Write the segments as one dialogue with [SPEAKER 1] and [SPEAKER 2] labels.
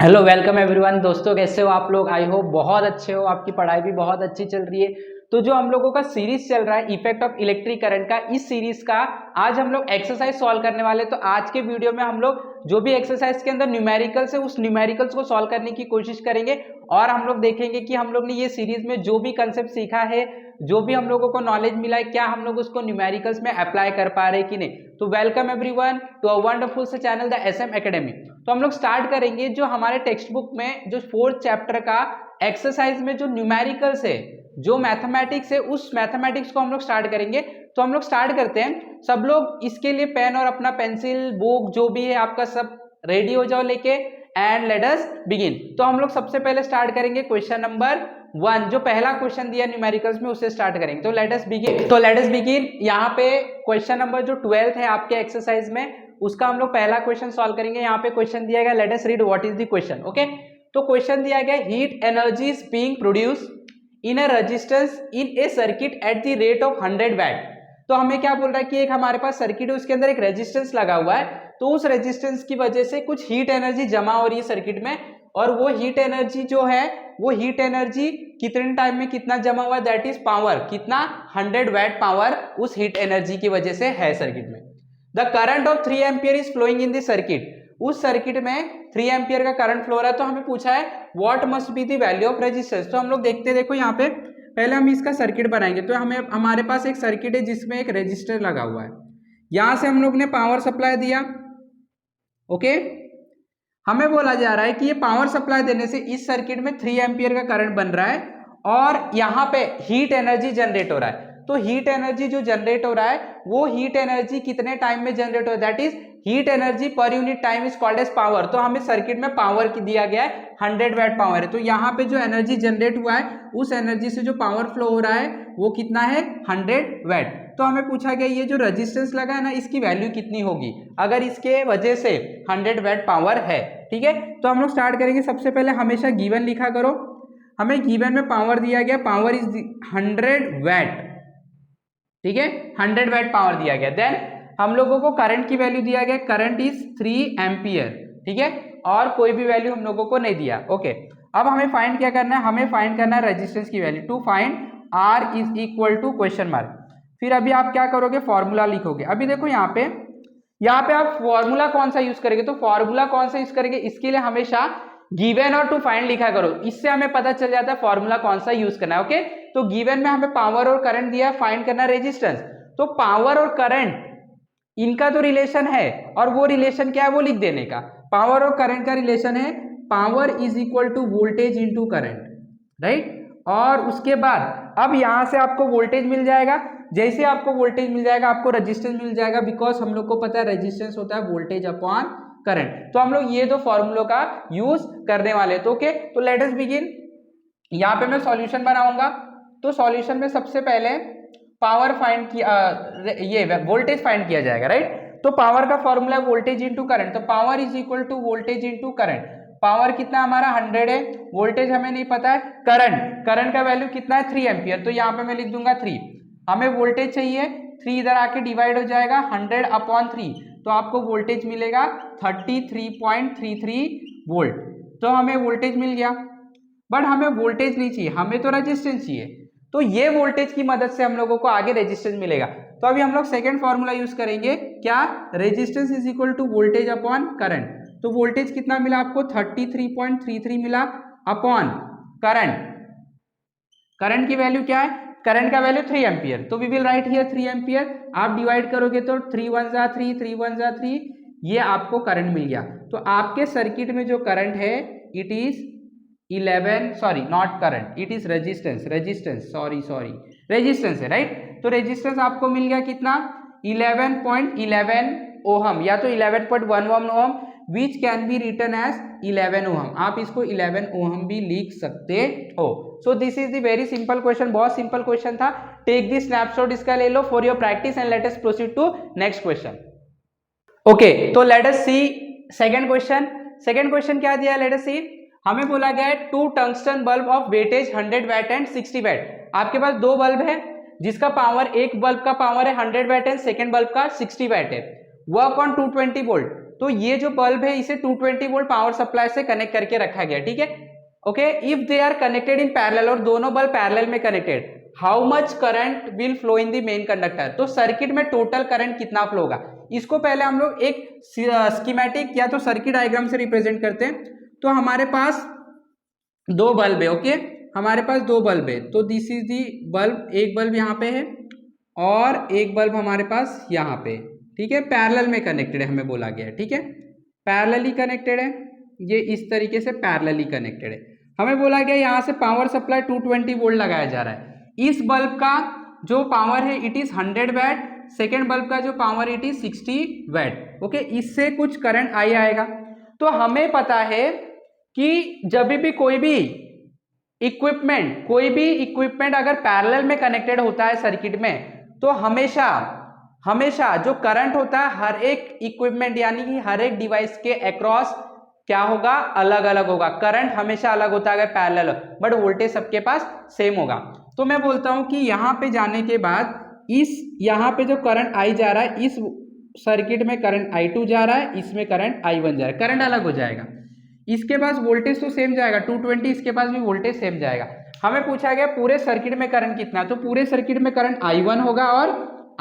[SPEAKER 1] Hello welcome everyone. दोस्तों कैसे हो आप लोग? आई होप बहुत अच्छे हो, आपकी पढ़ाई भी बहुत अच्छी चल रही है। तो जो हम लोगों का सीरीज चल रहा है इफेक्ट ऑफ इलेक्ट्रिक करंट का, इस सीरीज का आज हम लोग एक्सरसाइज सॉल्व करने वाले। तो आज के वीडियो में हम लोग जो भी एक्सरसाइज के अंदर न्यूमेरिकल्स है उस न्यूमेरिकल्स को सॉल्व करने की कोशिश करेंगे और हम लोग देखेंगे कि हम लोग ने ये सीरीज में जो भी कंसेप्ट सीखा है, जो भी हम लोगों को नॉलेज मिला है, क्या हम लोग उसको न्यूमेरिकल्स में अप्लाई कर पा रहे हैं कि नहीं। तो welcome everyone to a wonderful से चैनल द एसएम एकेडमी। तो हम लोग स्टार्ट करेंगे जो हमारे टेक्स्ट बुक में जो 4th चैप्टर का एक्सरसाइज में जो न्यूमेरिकल्स है, जो मैथमेटिक्स है, उस मैथमेटिक्स को हम लोग स्टार्ट करेंगे। तो हम लोग स्टार्ट करते हैं। सब लोग इसके लिए पेन और अपना पेंसिल बुक जो भी है आपका सब रेडी हो जाओ लेके, एंड लेट अस बिगिन। तो हम लोग सबसे पहले स्टार्ट करेंगे क्वेश्चन नंबर 1, जो पहला क्वेश्चन दिया न्यूमेरिकल्स में उससे स्टार्ट करेंगे। तो लेट अस बिगिन। यहाँ पे क्वेश्चन नंबर जो 12th है आपके एक्सरसाइज में, उसका हम लोग पहला क्वेश्चन सॉल्व करेंगे। यहाँ पे क्वेश्चन दिया गया, let us read what is the question. Okay, तो क्वेश्चन दिया गया heat energy is being produce in a resistance in a circuit at the rate of 100 watt. तो हमें क्या बोल रहा है कि एक हमारे पास सर्किट है, उसके अंदर एक रेजिस्टेंस लगा हुआ है, तो उस रेजिस्टेंस की वजह से कुछ हीट एनर्जी जमा हो रही है सर्किट में, और वो हीट एनर्जी जो है वो हीट एनर्जी कितने टाइम में कितना जमा हुआ है, दैट इज पावर, कितना 100 वैट पावर उस हीट एनर्जी की वजह से है सर्किट में। The current of 3 ampere is flowing in the circuit. उस सर्किट में 3 एम्पियर का करंट फ्लो रहा है। तो हमें पूछा है what must be the value of resistance. तो हम लोग देखते, देखो यहाँ पे पहले हम इसका सर्किट बनाएंगे। तो हमें हमारे पास एक सर्किट है जिसमें एक रेजिस्टर लगा हुआ है, यहां से हम लोग ने पावर सप्लाई दिया। ओके, हमें बोला जा रहा है कि ये पावर सप्लाई देने से इस सर्किट में 3 एम्पियर का करंट बन रहा है और यहाँ पे हीट एनर्जी जनरेट हो रहा है। तो हीट एनर्जी जो जनरेट हो रहा है वो हीट एनर्जी कितने टाइम में जनरेट हो रहा है, that is heat energy per unit time is called as power. तो हमें सर्किट में पावर की दिया गया है 100 वैट पावर है। तो यहाँ पे जो एनर्जी जनरेट हुआ है उस एनर्जी से जो पावर फ्लो हो रहा है वो कितना है, 100 वैट। तो हमें पूछा गया ये जो रेजिस्टेंस लगा है ना, इसकी वैल्यू कितनी होगी अगर इसके वजह से 100 वैट पावर है। ठीक है, तो हम लोग स्टार्ट करेंगे। सबसे पहले हमेशा गिवन लिखा करो। हमें गिवन में पावर दिया गया, पावर इज 100 वैट। ठीक है, 100 वैट पावर दिया गया। देन हम लोगों को करंट की वैल्यू दिया गया, करंट इज 3 एम्पियर। ठीक है, और कोई भी वैल्यू हम लोगों को नहीं दिया। ओके, अब हमें फाइंड क्या करना है, हमें फाइंड करना है रेजिस्टेंस की value. To find R is equal to question mark. फिर अभी आप क्या करोगे, फॉर्मूला लिखोगे। अभी देखो यहाँ पे आप फॉर्मूला कौन सा यूज करेंगे, तो फॉर्मूला कौन सा यूज करेंगे, इसके लिए हमेशा गिवन और टू फाइंड लिखा करो, इससे हमें पता चल जाता है फॉर्मूला कौन सा यूज करना है। ओके, तो गिवन में हमें पावर और करंट दिया है, फाइंड करना रेजिस्टेंस। तो पावर और करंट इनका तो रिलेशन है, और वो रिलेशन क्या है वो लिख देने का। पावर और करंट का रिलेशन है power is equal to voltage into current, right. और उसके बाद अब यहां से आपको वोल्टेज मिल जाएगा, जैसे आपको वोल्टेज मिल जाएगा आपको रेजिस्टेंस मिल जाएगा, बिकॉज हम लोग को पता है रेजिस्टेंस होता है वोल्टेज अपॉन करंट। तो हम लोग ये दो फॉर्मूलों का यूज करने वाले। तो ओके, तो लेट अस बिगिन। यहाँ पे मैं सॉल्यूशन बनाऊंगा। तो सॉल्यूशन में सबसे पहले पावर फाइंड किया, ये वोल्टेज फाइंड किया जाएगा, राइट। तो पावर का फॉर्मूला है वोल्टेज इंटू करंट। तो power is equal to voltage into current. Power कितना हमारा 100 है, वोल्टेज हमें नहीं पता है, करंट का वैल्यू कितना है 3 एम्पियर। तो यहाँ पे मैं लिख दूंगा 3। हमें वोल्टेज चाहिए, 3 इधर आके डिवाइड हो जाएगा 100 अपॉन 3, तो आपको वोल्टेज मिलेगा 33.33 वोल्ट। तो हमें वोल्टेज मिल गया, बट हमें वोल्टेज नहीं चाहिए, हमें तो रेजिस्टेंस चाहिए। तो ये वोल्टेज की मदद से हम लोगों को आगे रेजिस्टेंस मिलेगा। तो अभी हम लोग सेकंड फॉर्मूला यूज करेंगे, क्या, resistance is equal to voltage upon current. तो वोल्टेज कितना मिला आपको, 33.33 मिला अपॉन करंट की वैल्यू क्या है, करंट का वैल्यू 3 एम्पियर। तो we will write here 3 ampere. आप डिवाइड करोगे तो 3 1 जा 3, 3 1 जा 3, ये आपको करंट मिल गया। तो आपके सर्किट में जो करंट है it is 11, sorry not current, it is resistance resistance है, राइट। तो रेजिस्टेंस आपको मिल गया कितना, 11.11 ओहम, या तो 11.11 ohm, which can be written as 11 ohm. आप इसको 11 ओहम भी लिख सकते हो। So this is the very simple question, बहुत सिंपल क्वेश्चन था। टेक दी स्नैपशॉट, इसका ले लो for your practice, and let us proceed to next question. Okay, तो लेट अस सी सेकंड क्वेश्चन। सेकंड क्वेश्चन क्या दिया है, लेट अस सी। हमें बोला गया है 2 tungsten bulb of weightage 100 watt and 60 watt. आपके पास दो बल्ब है जिसका पावर, एक बल्ब का पावर है 100 वैट है, सेकंड बल्ब का 60 वैट है। Work on 220 volt. तो ये जो बल्ब है इसे 220 वोल्ट पावर सप्लाई से कनेक्ट करके रखा गया, ठीक है। Okay, if they are connected in parallel, और दोनों बल्ब पैरेलल में connected, how much current will flow in the main conductor, तो सर्किट में टोटल करंट कितना फ्लो होगा। इसको पहले हम लोग एक स्कीमेटिक या तो सर्किट डायग्राम से रिप्रेजेंट करते हैं। तो हमारे पास दो बल्ब है, ओके, हमारे पास दो बल्ब है, तो दिस इज दी बल्ब, एक बल्ब यहाँ पे है और एक बल्ब हमारे पास यहाँ पे, ठीक है, पैरेलल में कनेक्टेड है, हमें बोला गया है, ठीक है, पैरेलली कनेक्टेड है, ये इस तरीके से पैरेलली कनेक्टेड है। हमें बोला गया यहाँ से पावर सप्लाई 220 वोल्ट लगाया जा रहा है। इस बल्ब का जो पावर है it is 100 watt, second bulb का जो power it is 60 watt, okay, इससे कुछ करंट आई आएगा। तो हमें पता है कि जब भी कोई भी इक्विपमेंट अगर पैरेलल में कनेक्टेड होता है सर्किट में, तो हमेशा जो करंट होता है हर एक इक्विपमेंट यानी कि हर एक डिवाइस के अक्रॉस क्या होगा, अलग अलग होगा। करंट हमेशा अलग होता है अगर पैरेलल, बट वोल्टेज सबके पास सेम होगा। तो मैं बोलता हूं कि यहां पे जाने के बाद यहां पे जो करंट आई जा रहा है, इस सर्किट में करंट I2 जा रहा है, इसमें करंट I1 जा रहा है, करंट अलग हो जाएगा। इसके पास वोल्टेज तो सेम जाएगा 220, इसके पास भी वोल्टेज सेम जाएगा। हमें पूछा गया पूरे सर्किट में करंट कितना है, तो पूरे सर्किट में करंट I1 होगा और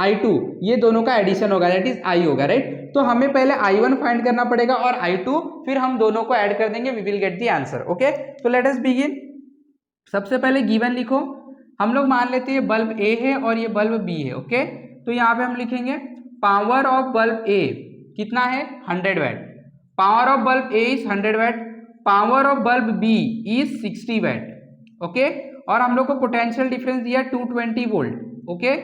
[SPEAKER 1] I2, ये दोनों का एडिशन होगा, दैट इज I होगा, राइट। तो हमें पहले I1 फाइंड करना पड़ेगा और I2, फिर हम दोनों को ऐड कर देंगे, we will get the answer, okay. तो लेट अस बिगिन। सबसे पहले गिवन लिखो, हम लोग मान लेते हैं बल्ब A है और ये बल्ब B है, ओके। तो यहाँ पे हम लिखेंगे पावर ऑफ बल्ब A कितना है 100 watt, power of bulb A is 100 watt, power of bulb B is 60 watt, okay. और हम लोग को पोटेंशियल डिफरेंस दिया 220 वोल्ट, ओके,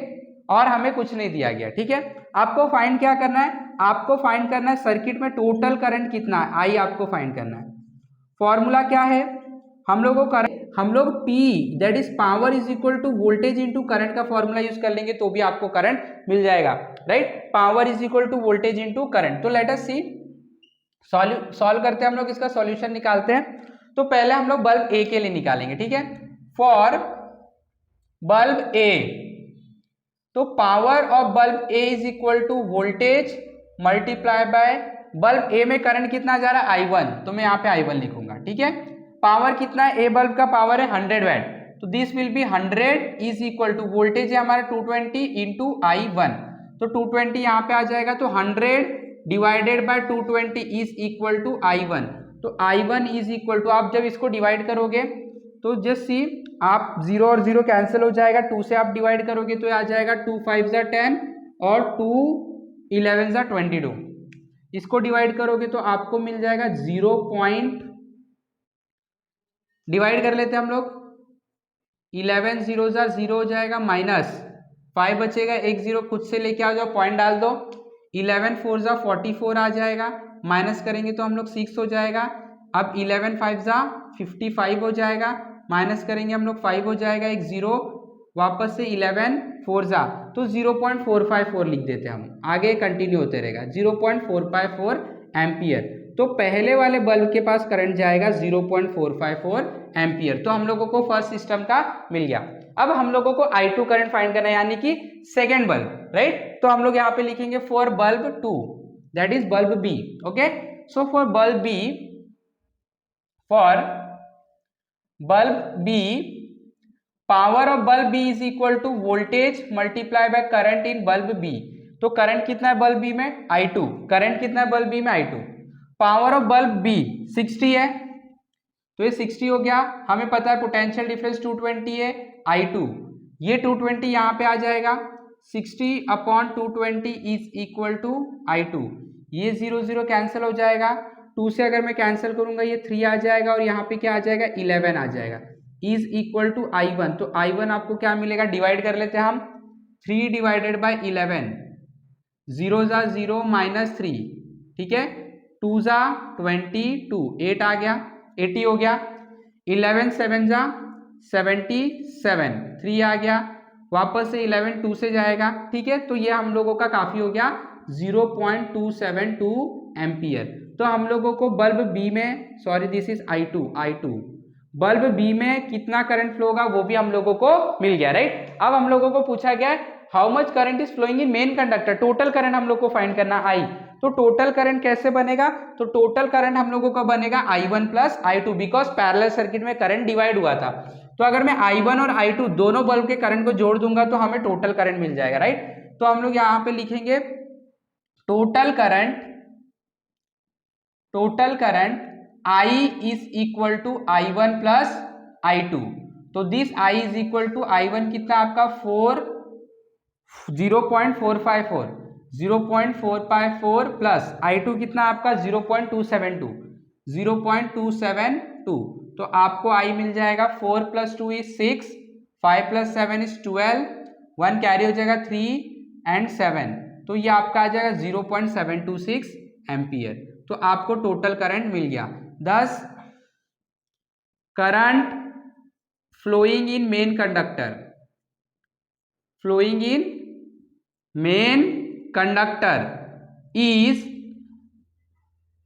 [SPEAKER 1] और हमें कुछ नहीं दिया गया, ठीक है। आपको फाइंड क्या करना है, आपको फाइंड करना है सर्किट में टोटल करंट कितना है, आई आपको फाइंड करना है। फॉर्मूला क्या है, हम लोग P that is power is equal to voltage into current का फॉर्मूला यूज कर लेंगे, तो भी आपको करंट मिल जाएगा, right. Power is equal to voltage into current. तो लेट अस सी, सॉल्व करते हैं हम लोग, इसका सॉल्यूशन निकालते हैं। तो पहले हम लोग बल्ब A के लिए निकालेंगे, ठीक है। फॉर बल्ब A, तो power of bulb A is equal to voltage multiply by bulb A में करंट कितना जा रहा है I1, तो मैं यहाँ पे I1 लिखूंगा, ठीक है। पावर कितना है, A बल्ब का पावर है 100 वैट, तो this will be 100 is equal to voltage है हमारा 220 इंटू I1, तो 220 यहाँ पे आ जाएगा, तो 100 divided by 220 is equal to I1, तो I1 इज इक्वल टू, आप जब इसको डिवाइड करोगे तो जस्ट सी, आप 0 और 0 कैंसिल हो जाएगा, 2 से आप डिवाइड करोगे तो आ जाएगा 2 5 जा 10 और 2 11 जा 22, इसको डिवाइड करोगे तो आपको मिल जाएगा 0 पॉइंट, डिवाइड कर लेते हैं हम लोग, 11 0 जा 0 हो जाएगा, माइनस 5 बचेगा, एक 0 खुद से लेके आ जाओ, पॉइंट डाल दो, 11 4 जा 44 आ जाएगा, माइनस करेंगे तो हम लोग 6 हो जाएगा। अब 11 5 जा 55 हो जाएगा, माइनस करेंगे हम लोग 5 हो जाएगा, एक 0 वापस से 11 4 जा, तो 0.454 लिख देते हैं हम, आगे कंटिन्यू होते रहेगा, 0.454 एम्पियर। तो पहले वाले बल्ब के पास करंट जाएगा 0.454 एम्पियर, तो हम लोगों को फर्स्ट सिस्टम का मिल गया। अब हम लोगों को I2 करंट फाइंड करना है, यानी कि सेकेंड बल्ब, राइट। तो हम लोग यहाँ पे लिखेंगे for bulb 2 that is bulb B, okay. So for bulb B, power of bulb B is equal to voltage multiply by current in bulb B। तो करंट कितना है बल्ब B में I2, करंट कितना है बल्ब B में I2, power of bulb B 60 है, तो ये 60 हो गया। हमें पता है पोटेंशियल डिफरेंस 220 है I2, ये 220 यहाँ पे आ जाएगा, 60 upon 220 is equal to I2, ये 0 0 कैंसिल हो जाएगा, 2 से अगर मैं कैंसिल करूंगा ये 3 आ जाएगा और यहाँ पे क्या आ जाएगा 11 आ जाएगा, इज इक्वल टू I1। तो I1 आपको क्या मिलेगा, डिवाइड कर लेते हैं हम, 3 डिवाइडेड बाय 11, 0 जा 0 माइनस 3, ठीक है, 2 जा 22, 8 आ गया, 80 हो गया, 11 7 जा 77, 3 आ गया, वापस से 11 2 से जाएगा, ठीक है। तो ये हम लोगों का काफी हो गया 0.272 एम्पियर। तो हम लोगों को बल्ब B में, sorry this is I2, bulb B में कितना करंट फ्लो होगा वो भी हम लोगों को मिल गया, राइट। अब हम लोगों को पूछा गया how much current is flowing in main conductor, total current हम लोग को फाइंड करना I। तो टोटल करंट कैसे बनेगा, तो टोटल करंट हम लोगों का बनेगा I1 plus I2, because parallel circuit में करंट डिवाइड हुआ था। तो अगर मैं I1 और I2 दोनों बल्ब के करंट को जोड़ दूंगा तो हमें टोटल करंट मिल जाएगा, राइट। तो हम लोग यहाँ पे लिखेंगे total current I is equal to I1 plus I2। तो this I is equal to I1 कितना आपका 0.454 प्लस I2 कितना आपका 0.272। तो आपको I मिल जाएगा 4 + 2 = 6, 5 + 7 = 12, 1 कैरी हो जाएगा 3 and 7, तो ये आपका आ जाएगा 0.726 एम्पियर। तो आपको टोटल करंट मिल गया। Thus current flowing in main conductor is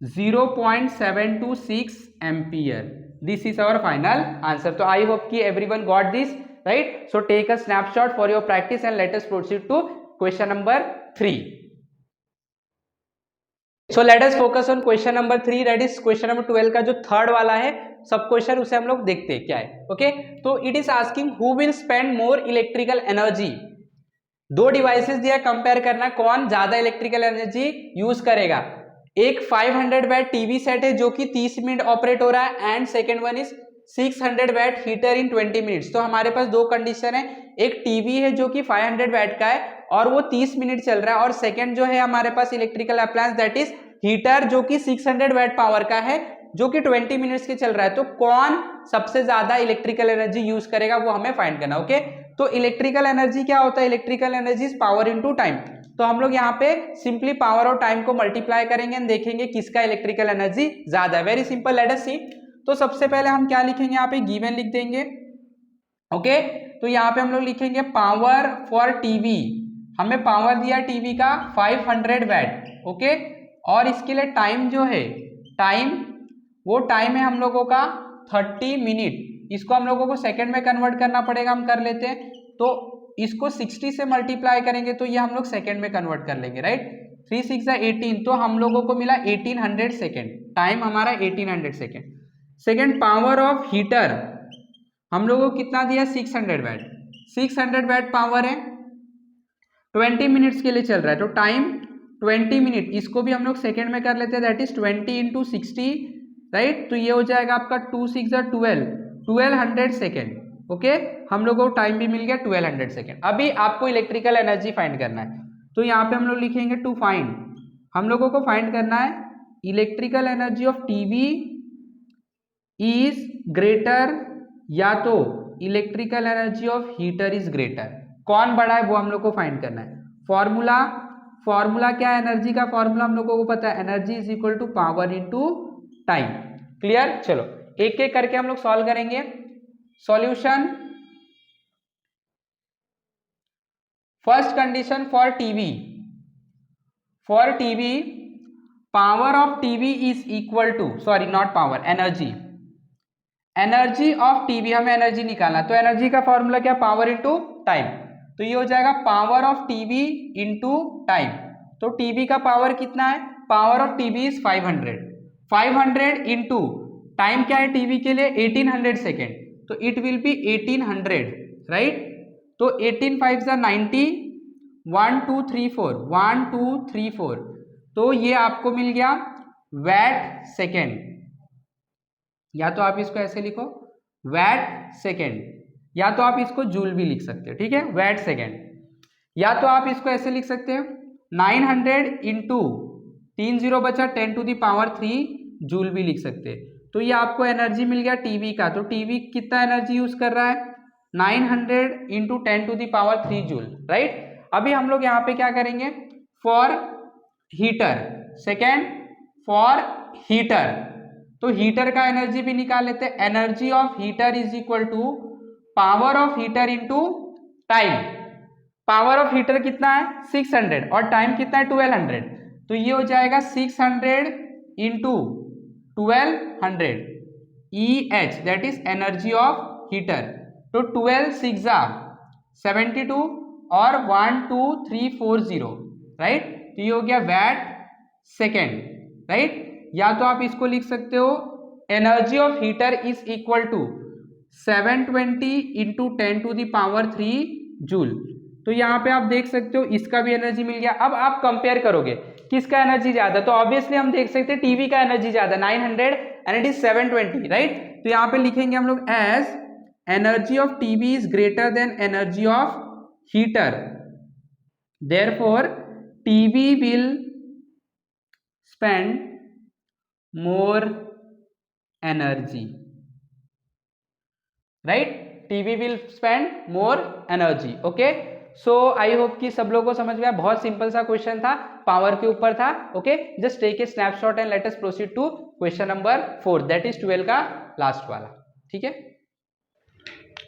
[SPEAKER 1] 0.726 ampere. This is our final answer. तो आई होप कि everyone got this, right. So take a snapshot for your practice and let us proceed to question number 3। So let us focus on question number 3, that is question number 12 का जो third वाला है सब question, उसे हम लोग देखते हैं क्या है। ओके, तो it is asking who will spend more electrical energy. दो डिवाइसेस दिया, कंपेयर करना कौन ज्यादा इलेक्ट्रिकल एनर्जी यूज करेगा। एक 500 वैट टीवी सेट है जो कि 30 मिनट ऑपरेट हो रहा है, and second one is 600 watt heater in 20 minutes. तो हमारे पास दो कंडीशन है, एक टीवी है जो कि 500 वैट का है और वो 30 मिनट चल रहा है, और सेकेंड जो है हमारे पास electrical appliance that is heater जो कि 600 वैट पावर का है जो कि 20 मिनट्स के चल रहा है। तो कौन सबसे ज्यादा इलेक्ट्रिकल एनर्जी यूज करेगा वो हमें फाइंड करना। ओके, तो इलेक्ट्रिकल एनर्जी क्या होता है, electrical energy is power into time. तो हम लोग यहाँ पे सिंपली पावर और टाइम को मल्टीप्लाई करेंगे एंड देखेंगे किसका इलेक्ट्रिकल एनर्जी ज्यादा है। वेरी सिंपल, लेट अस सी। तो सबसे पहले हम क्या लिखेंगे, यहाँ पे गिवन लिख देंगे। ओके, तो यहाँ पे हम लोग लिखेंगे पावर फॉर टीवी, हमें पावर दिया टीवी का 500 वैट। ओके, और इसके लिए टाइम जो है, वो टाइम है हम लोगों का 30 मिनट। इसको हम लोगों को सेकंड में कन्वर्ट करना पड़ेगा, हम कर लेते हैं। तो इसको 60 से मल्टीप्लाई करेंगे तो ये हम लोग सेकंड में कन्वर्ट कर लेंगे, राइट। 3 6 18, तो हम लोगों को मिला 1800 सेकेंड, टाइम हमारा 1800 second. Second, power of heater हम लोगों को कितना दिया, 600 वैट। 600 वैट पावर है, 20 मिनट्स के लिए चल रहा है, तो टाइम 20 मिनट, इसको भी हम लोग सेकेंड में कर लेते हैं, दैट इज 20 × 60, राइट। तो ये हो जाएगा आपका 2 6 12, 1200 सेकेंड। ओके, हम लोगों को टाइम भी मिल गया 1200 सेकेंड। अभी आपको इलेक्ट्रिकल एनर्जी फाइंड करना है, तो यहाँ पे हम लोग लिखेंगे टू फाइंड, हम लोगों को फाइंड करना है electrical energy of TV is greater, या तो electrical energy of heater is greater. कौन बड़ा है वो हम लोग को फाइंड करना है। फॉर्मूला क्या है, एनर्जी का फॉर्मूला हम लोगों को पता है, energy is equal to power into time. Clear, चलो एक एक करके हम लोग सॉल्व करेंगे। Solution, first condition for TV, power of TV is equal to, sorry not power, energy of TV, हमें एनर्जी निकालना, तो एनर्जी का फॉर्मूला क्या, पावर इनटू टाइम। तो ये हो जाएगा power of TV into time. तो टीवी का पावर कितना है, power of TV is 500 into time क्या है टीवी के लिए 1800 सेकेंड, तो इट विल बी 1800, राइट। तो 18 5 90, 1 2 3 4, 1 2 3 4, तो ये आपको मिल गया वैट सेकेंड, या तो आप इसको ऐसे लिखो वैट सेकेंड, या तो आप इसको जूल भी लिख सकते हो, ठीक है, वैट सेकेंड। या तो आप इसको ऐसे लिख सकते हो 900 इंटू 3 0 बचा 10 टू द पावर 3 जूल भी लिख सकते हैं। तो ये आपको एनर्जी मिल गया टीवी का। तो टीवी कितना एनर्जी यूज कर रहा है, 900 into 10 to the power 3 joule, right. अभी हम लोग यहाँ पे क्या करेंगे, for heater, second for heater, तो हीटर का एनर्जी भी निकाल लेते हैं। Energy of heater is equal to power of heater into time. Power of heater कितना है 600 और टाइम कितना है 1200, तो ये हो जाएगा 600 into 1200 EH, that is energy of heater. तो 12 6 72 और 1 2 3 4 0, राइट। तो ये हो गया वैट सेकेंड, राइट। या तो आप इसको लिख सकते हो energy of heater is equal to 720 into 10⁻³ joule. तो यहाँ पे आप देख सकते हो इसका भी एनर्जी मिल गया। अब आप कंपेयर करोगे किसका एनर्जी ज्यादा, तो ऑब्वियसली हम देख सकते हैं टीवी का एनर्जी ज्यादा 900 एंड इट इज 720, राइट। तो यहाँ पे लिखेंगे हम लोग as energy of TV is greater than energy of heater, therefore TV will spend more energy, right. TV will spend more energy. Okay, so I hope कि सब लोगों को समझ में आया। बहुत सिंपल सा क्वेश्चन था, पावर के ऊपर था। Okay, just take a snapshot and let us proceed to question number 4, that is 12 का लास्ट वाला। ठीक है,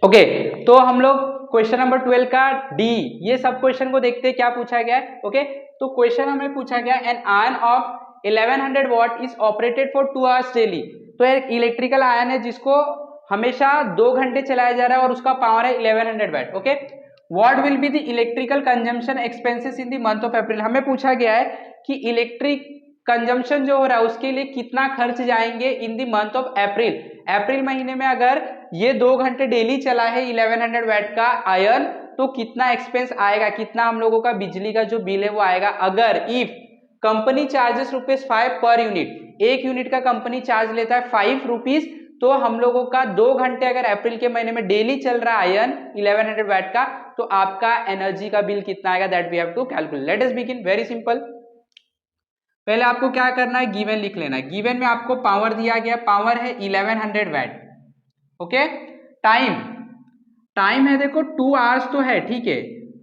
[SPEAKER 1] ओके, तो हम लोग क्वेश्चन नंबर 12 का डी, ये सब क्वेश्चन को देखते हैं क्या पूछा गया है। ओके, तो क्वेश्चन हमें पूछा गया an iron of 1100 watt is operated for 2 hours daily. तो एक इलेक्ट्रिकल आयन है जिसको हमेशा 2 घंटे चलाया जा रहा है और उसका पावर है 1100 watt. Okay, what will be the electrical consumption expenses in the month of April. हमें पूछा गया है कि इलेक्ट्रिक कंजम्पशन जो हो रहा है उसके लिए कितना खर्च जाएंगे in the month of April. अप्रैल महीने में अगर ये 2 घंटे डेली चला है 1100 वैट का आयन, तो कितना एक्सपेंस आएगा, कितना हम लोगों का बिजली का जो बिल है वो आएगा। अगर if company charges ₹5 per unit, एक यूनिट का कंपनी चार्ज लेता है ₹5, तो हम लोगों का 2 घंटे अगर अप्रैल के महीने में डेली चल रहा है आयन 1100 वैट का, तो आपका एनर्जी का बिल कितना आएगा, that we have to calculate. Let us begin, very simple. पहले आपको क्या करना है, गिवन लिख लेना है। गिवन में आपको पावर दिया गया, पावर है 1100 वैट। ओके, टाइम है देखो 2 आवर्स तो है, ठीक है,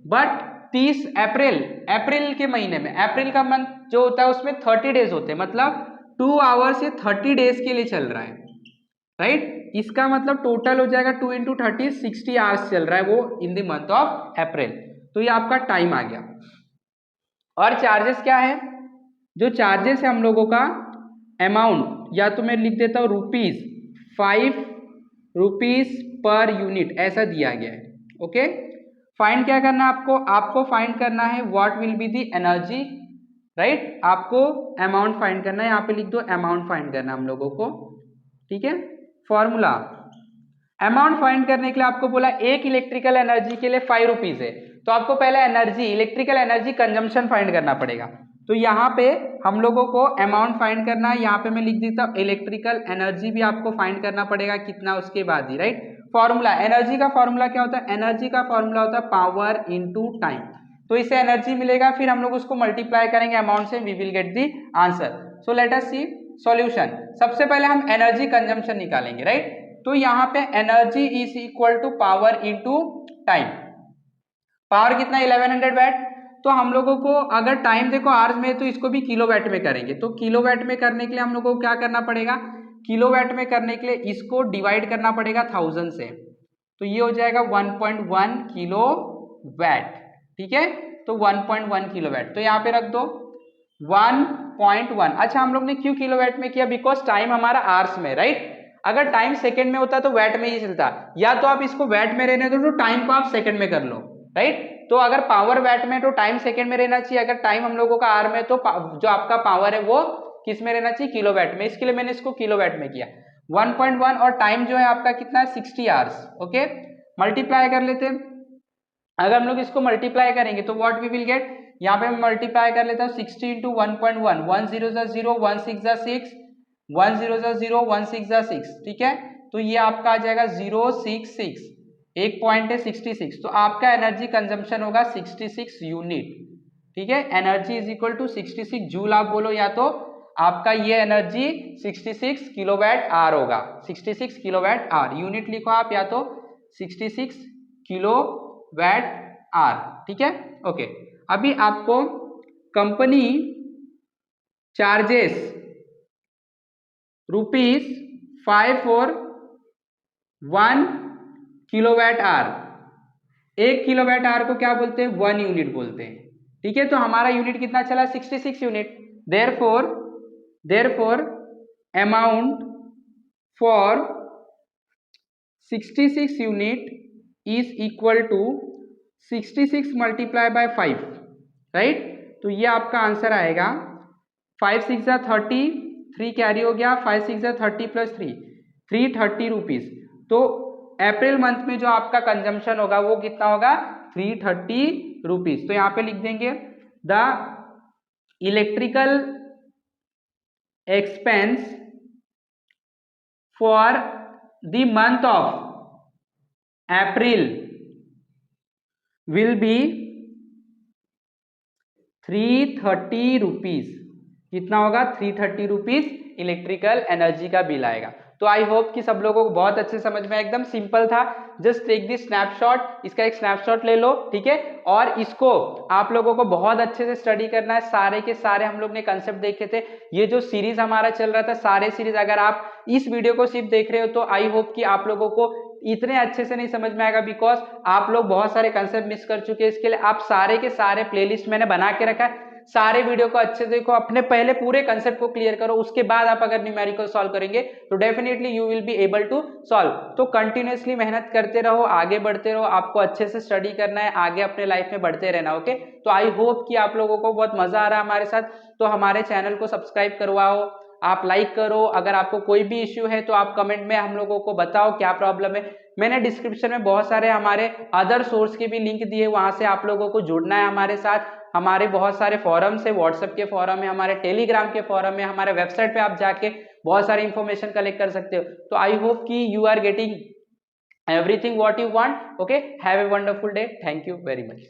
[SPEAKER 1] बट 30 अप्रैल के महीने में, अप्रैल का मंथ जो होता है उसमें 30 डेज होते हैं, मतलब 2 आवर्स ये 30 डेज के लिए चल रहा है, राइट। इसका मतलब टोटल हो जाएगा 2 × 30 60 आवर्स चल रहा है वो इन द मंथ ऑफ अप्रैल। तो ये आपका टाइम आ गया। और चार्जेस क्या है, जो चार्जेस है हम लोगों का अमाउंट, या तो मैं लिख देता हूँ ₹5 पर यूनिट, ऐसा दिया गया है। ओके, फाइंड क्या करना है आपको फाइंड करना है what will be the energy, right. आपको अमाउंट फाइंड करना है, यहाँ पे लिख दो अमाउंट फाइंड करना है हम लोगों को, ठीक है। फॉर्मूला, अमाउंट फाइंड करने के लिए आपको बोला एक इलेक्ट्रिकल एनर्जी के लिए ₹5 है, तो आपको पहले energy, electrical energy consumption find करना पड़ेगा। तो यहाँ पे हम लोगों को अमाउंट फाइंड करना है, यहाँ पे मैं लिख देता हूँ इलेक्ट्रिकल एनर्जी भी आपको फाइंड करना पड़ेगा कितना, उसके बाद ही, राइट। फॉर्मूला, एनर्जी का फॉर्मूला क्या होता है, एनर्जी का फॉर्मूला होता है पावर इंटू टाइम। तो इससे एनर्जी मिलेगा, फिर हम लोग उसको मल्टीप्लाई करेंगे अमाउंट से, we will get the answer. So let us see solution. सबसे पहले हम एनर्जी कंजम्पशन निकालेंगे, राइट। तो यहाँ पे energy is equal to power into time. Power कितना, 1100 वैट। तो हम लोगों को अगर टाइम देखो आवर्स में, तो इसको भी किलोवाट में करेंगे। तो किलोवाट में करने के लिए हम लोगों को क्या करना पड़ेगा, किलोवाट में करने के लिए इसको डिवाइड करना पड़ेगा 1000 से, तो ये हो जाएगा 1.1 किलोवाट, ठीक है। तो 1.1 किलोवाट, तो यहाँ पे रख दो 1.1। अच्छा, हम लोग ने क्यों किलोवाट में किया, बिकॉज टाइम हमारा आवर्स में, राइट। अगर टाइम सेकंड में होता तो वैट में ही चलता, या तो आप इसको वैट में रहने दो तो टाइम को आप सेकंड में कर लो, राइट। तो अगर पावर वैट में तो टाइम सेकंड में रहना चाहिए, अगर टाइम हम लोगों का आर में तो जो आपका पावर है वो किस में रहना चाहिए, किलोवाट में। इसके लिए मैंने इसको किलोवाट में किया 1.1, और टाइम जो है आपका कितना है 60 आवर्स। ओके, मल्टीप्लाई कर लेते हैं। अगर हम लोग इसको मल्टीप्लाई करेंगे तो व्हाट वी विल गेट, यहाँ पे मैं मल्टीप्लाई कर लेता हूँ 60 × 1.1, 1 0 0, 1 6 6, 1 0 0, 1 6 6, ठीक है। तो ये आपका आ जाएगा 066, एक पॉइंट है 66, तो आपका एनर्जी कंजम्पशन होगा 66 यूनिट, ठीक है। Energy is equal to 66 joule आप बोलो, या तो आपका ये एनर्जी 66 किलोवाट आवर होगा, 66 किलोवाट आवर, यूनिट लिखो आप, या तो 66 किलोवाट आवर, ठीक है। ओके, अभी आपको company charges ₹5 for 1 kilowatt hour. एक किलोवाट आवर को क्या बोलते हैं, 1 यूनिट बोलते हैं, ठीक है। तो हमारा यूनिट कितना चला, 66 unit. Therefore amount for 66 unit is equal to 66 multiply by 5, right. तो ये आपका आंसर आएगा 5 6 जा 30, 3 कैरी हो गया, 5 6 जा 30 प्लस 3, 330 रुपीज। तो अप्रैल मंथ में जो आपका कंजम्पशन होगा वो कितना होगा, 330 रुपीज। तो यहाँ पे लिख देंगे the electrical expense for the month of April will be 330 rupees. कितना होगा, 330 रुपीज इलेक्ट्रिकल एनर्जी का बिल आएगा। तो आई होप कि सब लोगों को बहुत अच्छे समझ में, एकदम सिंपल था। जस्ट टेक दिस स्नैपशॉट, इसका एक स्नैपशॉट ले लो, ठीक है। और इसको आप लोगों को बहुत अच्छे से स्टडी करना है। सारे के सारे हम लोग ने कंसेप्ट देखे थे। ये जो सीरीज हमारा चल रहा था, सारे सीरीज अगर आप इस वीडियो को सिर्फ देख रहे हो तो आई होप कि आप लोगों को इतने अच्छे से नहीं समझ में आएगा, बिकॉज आप लोग बहुत सारे कंसेप्ट मिस कर चुके हैं। इसके लिए आप सारे के सारे प्लेलिस्ट मैंने बना के रखा है, सारे वीडियो को अच्छे से देखो, अपने पहले पूरे कंसेप्ट को क्लियर करो, उसके बाद आप अगर न्यूमेरिकल सॉल्व करेंगे तो definitely you will be able to solve. तो कंटिन्यूअसली मेहनत करते रहो, आगे बढ़ते रहो, आपको अच्छे से स्टडी करना है, आगे अपने लाइफ में बढ़ते रहना, ओके। तो आई होप कि आप लोगों को बहुत मजा आ रहा है हमारे साथ। तो हमारे चैनल को सब्सक्राइब करवाओ, आप लाइक करो, अगर आपको कोई भी इश्यू है तो आप कमेंट में हम लोगों को बताओ क्या प्रॉब्लम है। मैंने डिस्क्रिप्शन में बहुत सारे हमारे अदर सोर्स के भी लिंक दिए, वहां से आप लोगों को जुड़ना है हमारे साथ। हमारे बहुत सारे फॉरम्स है, व्हाट्सएप के फॉरम है, हमारे टेलीग्राम के फॉरम है, हमारे वेबसाइट पे आप जाके बहुत सारी इंफॉर्मेशन कलेक्ट कर सकते हो। तो आई होप कि you are getting everything what you want, okay. Have a wonderful day, thank you very much.